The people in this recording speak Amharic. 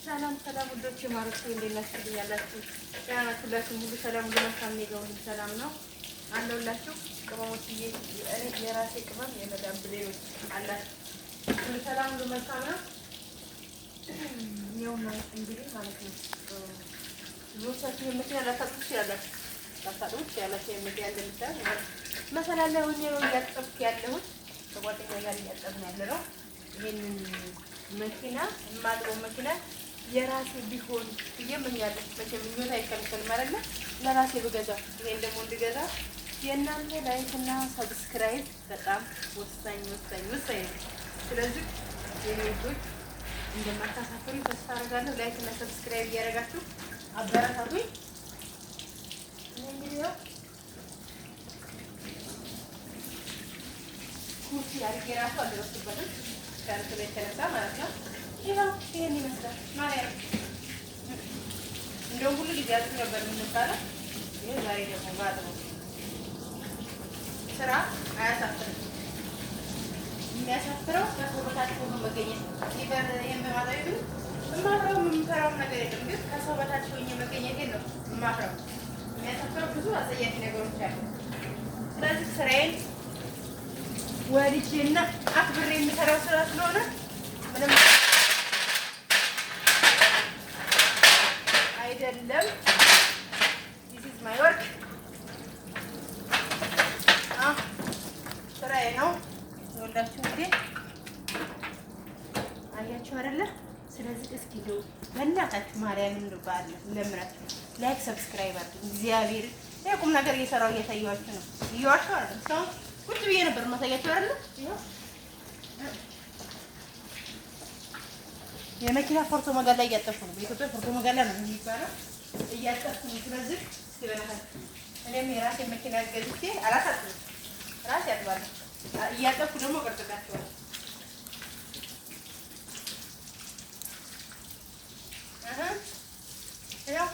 ሰላም ሰላም ውዶች ማሮች እንደናችሁ ያላችሁ ያናችሁላችሁ ሁሉ ሰላም ሁሉ መልካም ነው። ሰላም ነው አለውላችሁ ቅመሞችዬ እኔ የራሴ ቅመም የመዳም ብሌዎች አላችሁ ሁሉ ሰላም ሁሉ መልካም ነው። ነው እንግዲህ ማለት ነው ሎሳችሁ የምትያ ላታጥፉት ያላችሁ የምትያ መሰላል ላይ ሆኜ ነው እያጠብኩ ያለሁት ከጓደኛዬ ጋር እያጠብን ያለነው ይሄንን መኪና የማጥበው መኪና የራሴ ቢሆን እየመኛለሁ። መቼም ምኞት አይከለከልም አይደለ? ለራሴ ብገዛ ይሄን ደግሞ እንድገዛ የእናንተ ላይክ እና ሰብስክራይብ በጣም ወሳኝ ነው። ስለዚህ የኔቶች እንደማታሳፍሩኝ ተስፋ አደርጋለሁ። ላይክ እና ሰብስክራይብ እያደረጋችሁ አበረታቱኝ። እንግዲህ ያው ኩርሲ አድርጌ እራሱ አልደረስኩበትም ከእንት ላይ ተነሳ ማለት ነው። ይኸው ይሄን ይመስላል ማለት ነው። እንደው ሁሉ ጊዜ አጥቶ ነበር የምንባለው። ይሄ ዛሬ ደግሞ ባጥሮ ስራ አያሳፍርም። የሚያሳፍረው ከሰው በታች ሆኖ መገኘት ይበር የማታዩ ግን የማፍረው የምፈራው ነገር የለም። ግን ከሰው በታች ሆኜ መገኘቴን ነው የማፍረው። የሚያሳፍረው ብዙ አጸያፊ ነገሮች አሉ። ስለዚህ ስራዬን ወድጄና አክብሬ የምሰራው ስራ ስለሆነ ምንም አይደለም። this is my work ስራዬ ነው። ወላችሁ እንግዲህ አያችሁ አይደለ? ስለዚህ እስኪ ነው በእናታችሁ ማርያምን እንደባለ ለምራችሁ ላይክ ሰብስክራይብ አድርጉ። እግዚአብሔር የቁም ነገር እየሰራው እየታያችሁ ነው። እያዋችሁ አይደል? ሰው ቁጭ ብዬ ነበር ማሳያችሁ አይደል? የመኪና ፎርቶ መጋላ እያጠፉ ነው። በኢትዮጵያ ፎርቶ መጋላ ነው የሚባለው። እያጠፉ ነው። ስለዚህ ሲበላሃል እኔም የራሴ መኪና ገዝቼ አላሳጥም ራሴ ያጥባለሁ። እያጠፉ ደግሞ ቀርጥላችኋል። ያው